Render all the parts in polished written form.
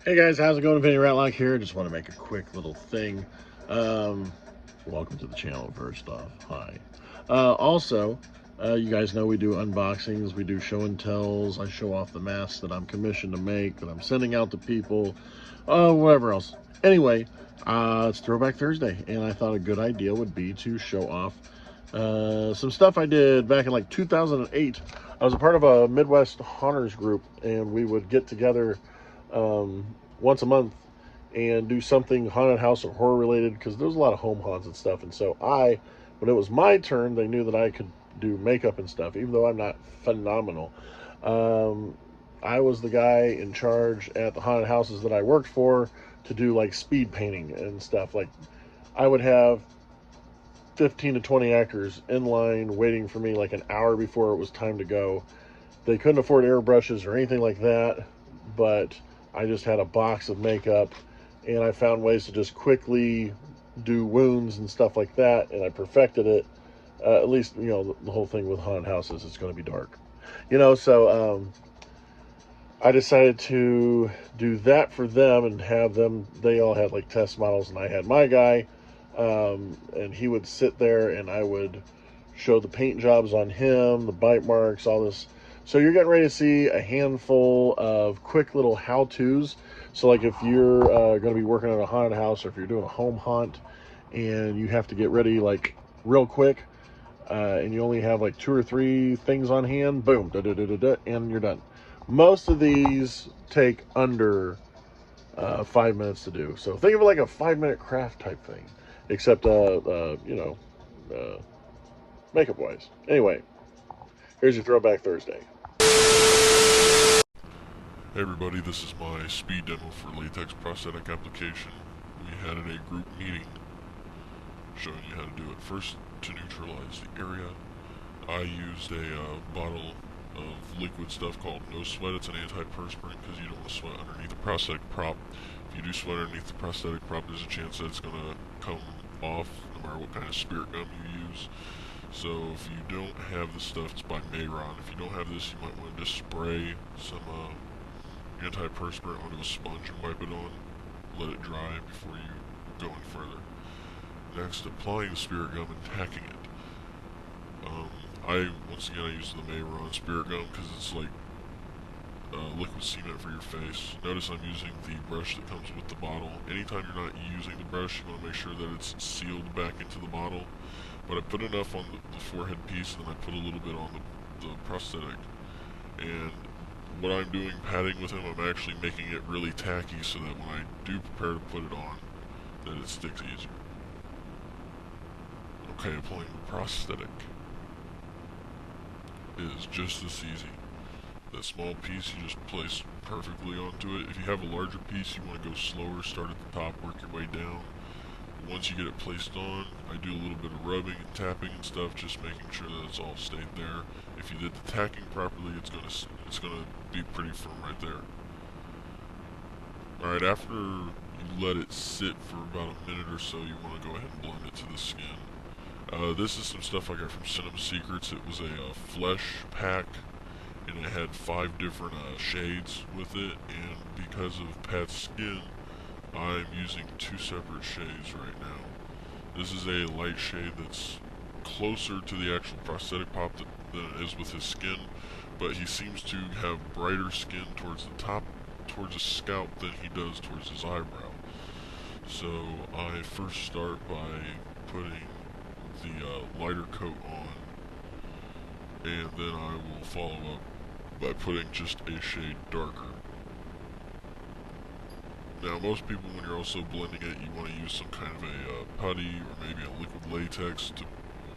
Hey guys, how's it going? Vinny Rattlocke here. Just want to make a quick little thing. Um, Welcome to the channel, first off. Hi. You guys know we do unboxings, we do show and tells. I show off the masks that I'm commissioned to make, that I'm sending out to people, whatever else. Anyway, it's Throwback Thursday, and I thought a good idea would be to show off some stuff I did back in like 2008. I was a part of a Midwest Haunters group, and we would get together once a month and do something haunted house or horror related because there was a lot of home haunts and stuff. And so when it was my turn, they knew that I could do makeup and stuff, even though I'm not phenomenal. Um, I was the guy in charge at the haunted houses that I worked for to do like speed painting and stuff. Like I would have 15 to 20 actors in line waiting for me like an hour before it was time to go. They couldn't afford airbrushes or anything like that, but I just had a box of makeup and I found ways to just quickly do wounds and stuff like that, and I perfected it. At least, the whole thing with haunted houses, it's going to be dark. I decided to do that for them and have them, they all had like test models, and I had my guy, and he would sit there and I would show the paint jobs on him, the bite marks, all this. So you're getting ready to see a handful of quick little how-tos. So like if you're going to be working on a haunted house, or if you're doing a home haunt and you have to get ready like real quick, and you only have like 2 or 3 things on hand, boom, da da da da da, and you're done. Most of these take under 5 minutes to do. So think of it like a 5-minute craft type thing, except uh, makeup wise. Anyway, here's your Throwback Thursday. Hey everybody, this is my speed demo for latex prosthetic application. We had a group meeting showing you how to do it. First, to neutralize the area, I used a bottle of liquid stuff called No Sweat. It's an antiperspirant because you don't want to sweat underneath the prosthetic prop. If you do sweat underneath the prosthetic prop, there's a chance that it's going to come off no matter what kind of spirit gum you use. So if you don't have this stuff, it's by Mayron. If you don't have this, you might want to just spray some antiperspirant onto a sponge and wipe it on. Let it dry before you go any further. Next, applying the spirit gum and tacking it. Once again, I use the Mayron spirit gum because it's like liquid cement for your face. Notice I'm using the brush that comes with the bottle. Anytime you're not using the brush, you want to make sure that it's sealed back into the bottle. But I put enough on the forehead piece, and then I put a little bit on the prosthetic. And what I'm doing, patting with him, I'm actually making it really tacky so that when I do prepare to put it on, that it sticks easier. Okay, applying the prosthetic is just as easy. That small piece you just place perfectly onto it. If you have a larger piece, you want to go slower, start at the top, work your way down. Once you get it placed on, I do a little bit of rubbing and tapping and stuff, just making sure that it's all stayed there. If you did the tacking properly, it's gonna be pretty firm right there. Alright, after you let it sit for about a minute or so, you want to go ahead and blend it to the skin. This is some stuff I got from Cinema Secrets. It was a flesh pack, and it had 5 different shades with it, and because of Pat's skin, I'm using 2 separate shades right now. This is a light shade that's closer to the actual prosthetic pop than it is with his skin, but he seems to have brighter skin towards the top, towards his scalp, than he does towards his eyebrow. So I first start by putting the lighter coat on, and then I will follow up by putting just a shade darker. Now, most people, when you're also blending it, you want to use some kind of a putty or maybe a liquid latex to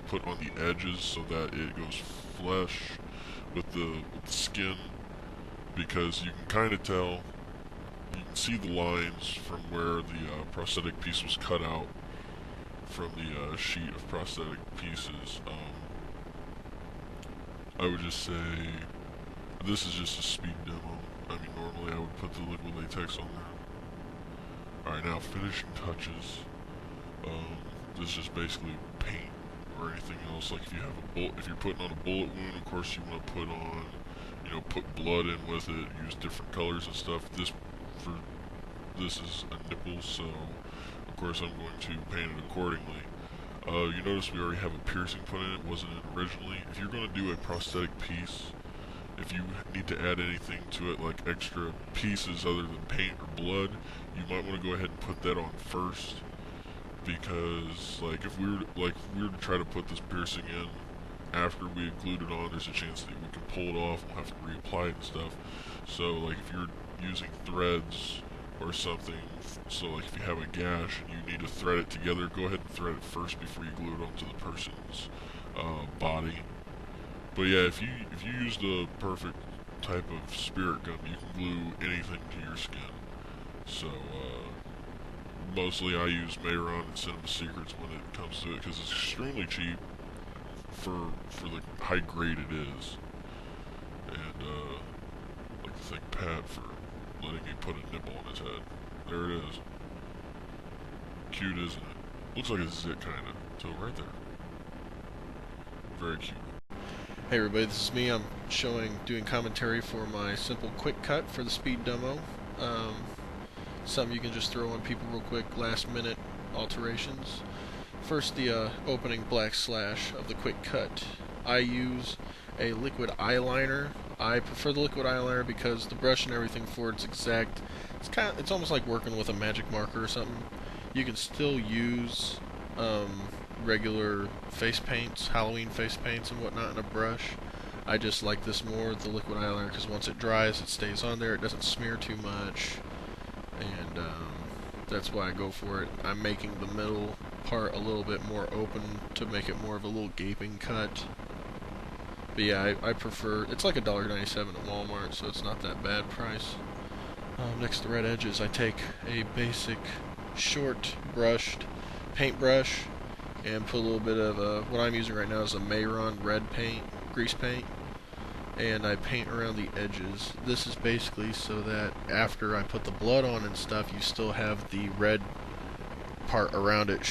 put on the edges so that it goes flush with the skin, because you can kind of tell, you can see the lines from where the prosthetic piece was cut out from the sheet of prosthetic pieces. I would just say, this is just a speed demo. I mean, normally I would put the liquid latex on there. Alright, now finishing touches. This is just basically paint or anything else. Like if you have a bullet, if you're putting on a bullet wound, of course you want to put blood in with it. Use different colors and stuff. This, for this is a nipple, so of course I'm going to paint it accordingly. You notice we already have a piercing put in, it wasn't in originally. If you're going to do a prosthetic piece, if you need to add anything to it, like extra pieces other than paint or blood, you might want to go ahead and put that on first, because like if we were to try to put this piercing in after we had glued it on, there's a chance that we can pull it off and we'll have to reapply it and stuff. So like if you're using threads or something, so like if you have a gash and you need to thread it together, go ahead and thread it first before you glue it onto the person's body. But yeah, if you use the perfect type of spirit gum, you can glue anything to your skin. So mostly I use Mayron and Cinema Secrets when it comes to it because it's extremely cheap for the high grade it is. And I'd like to thank Pat for letting me put a nipple on his head. There it is. Cute, isn't it? Looks like a zit kinda. So right there. Very cute. Hey everybody, this is me. I'm doing commentary for my simple quick cut for the speed demo. Something you can just throw on people real quick, last minute alterations. First, the opening black slash of the quick cut. I use a liquid eyeliner. I prefer the liquid eyeliner because the brush and everything for it's exact. It's almost like working with a magic marker or something. You can still use regular face paints, Halloween face paints and whatnot in a brush. I just like this more, the liquid eyeliner, because once it dries, it stays on there. It doesn't smear too much, and that's why I go for it. I'm making the middle part a little bit more open to make it more of a little gaping cut. But yeah, I prefer, it's like $1.97 at Walmart, so it's not that bad price. Next to red edges, I take a basic short brushed paintbrush and put a little bit of what I'm using right now is a Mayron red paint, grease paint, and I paint around the edges. This is basically so that after I put the blood on and stuff, you still have the red part around it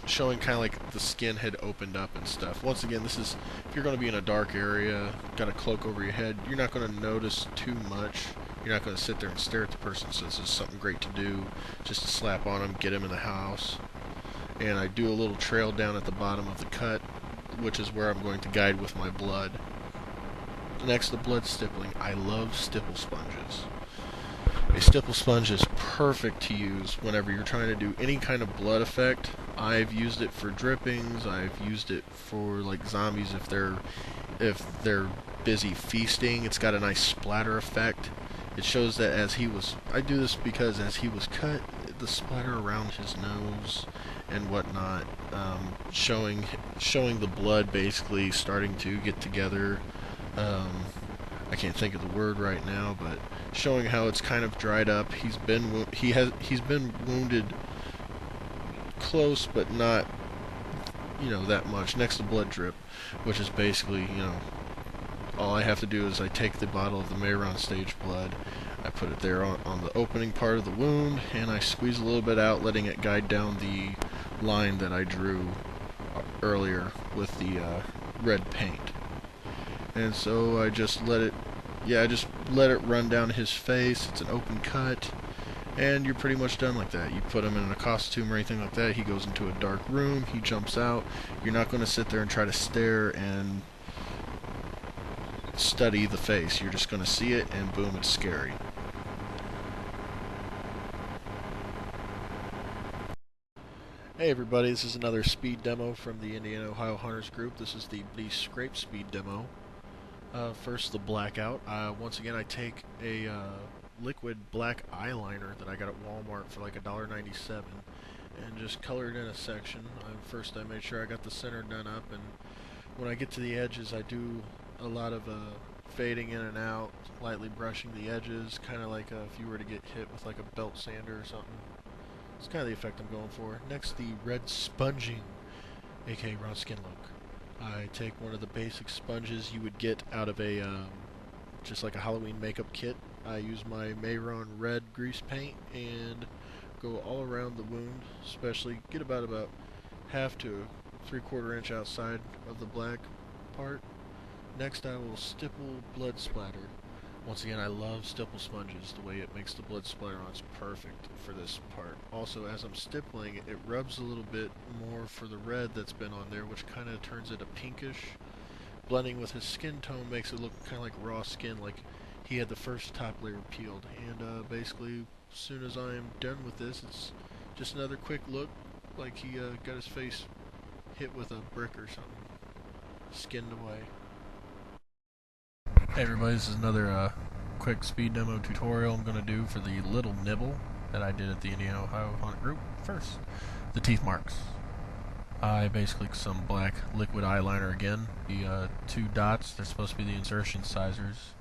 showing kind of like the skin had opened up and stuff. Once again, this is, if you're going to be in a dark area, got a cloak over your head, you're not going to notice too much. You're not going to sit there and stare at the person, so this is something great to do, just to slap on them, get them in the house. And I do a little trail down at the bottom of the cut, which is where I'm going to guide with my blood. Next, the blood stippling. I love stipple sponges. A stipple sponge is perfect to use whenever you're trying to do any kind of blood effect. I've used it for drippings. I've used it for like zombies if they're busy feasting. It's got a nice splatter effect. It shows that as he was, I do this because as he was cut, the splatter around his nose and whatnot, showing the blood basically starting to get together. I can't think of the word right now, but showing how it's kind of dried up. He's been wounded close, but not, that much. Next to blood drip, which is basically, all I have to do is I take the bottle of the Mayron stage blood, I put it there on the opening part of the wound, and I squeeze a little bit out, letting it guide down the line that I drew earlier with the red paint. And so I just let it run down his face. It's an open cut, and you're pretty much done like that. You put him in a costume or anything like that, he goes into a dark room, he jumps out. You're not going to sit there and try to stare and study the face. You're just going to see it, and boom, it's scary. Hey everybody, this is another speed demo from the Indiana, Ohio Hunters group. This is the Scrape speed demo. First, the blackout. Once again, I take a liquid black eyeliner that I got at Walmart for like $1.97 and just color it in a section. First, I made sure I got the center done up, and when I get to the edges, I do a lot of fading in and out, lightly brushing the edges, kind of like if you were to get hit with like a belt sander or something. It's kind of the effect I'm going for. Next, the red sponging, aka raw skin look. I take one of the basic sponges you would get out of a, just like a Halloween makeup kit. I use my Mayron red grease paint and go all around the wound, especially get about half to 3/4 inch outside of the black part. Next, I will stipple blood splatter. Once again, I love stipple sponges. The way it makes the blood splatter on it's perfect for this part. Also, as I'm stippling, it rubs a little bit more for the red that's been on there, which kind of turns it a pinkish. Blending with his skin tone makes it look kind of like raw skin, like he had the first top layer peeled. And basically, as soon as I am done with this, it's just another quick look, like he got his face hit with a brick or something. Skinned away. Hey everybody, this is another quick speed demo tutorial I'm going to do for the little nibble that I did at the Indiana, Ohio Haunted Group. First, the teeth marks. I basically some black liquid eyeliner again. The 2 dots, they're supposed to be the insertion incisors.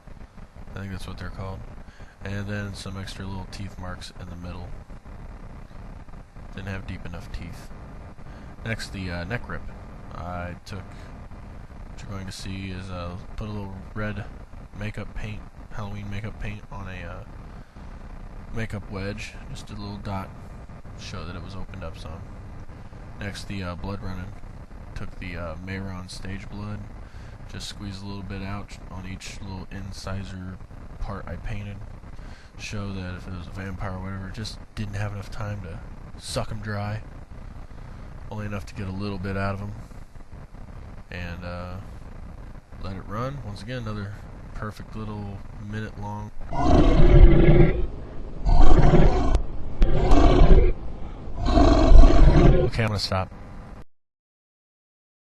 I think that's what they're called. And then some extra little teeth marks in the middle. Didn't have deep enough teeth. Next, the neck rip. I took, what you're going to see is put a little red makeup paint, Halloween makeup paint on a makeup wedge. Just a little dot, show that it was opened up some. Next, the blood running. Took the Mayron stage blood, just squeezed a little bit out on each little incisor part I painted. Show that if it was a vampire or whatever, just didn't have enough time to suck him dry. Only enough to get a little bit out of him. And let it run. Once again, another perfect little minute long. Okay, I'm gonna stop.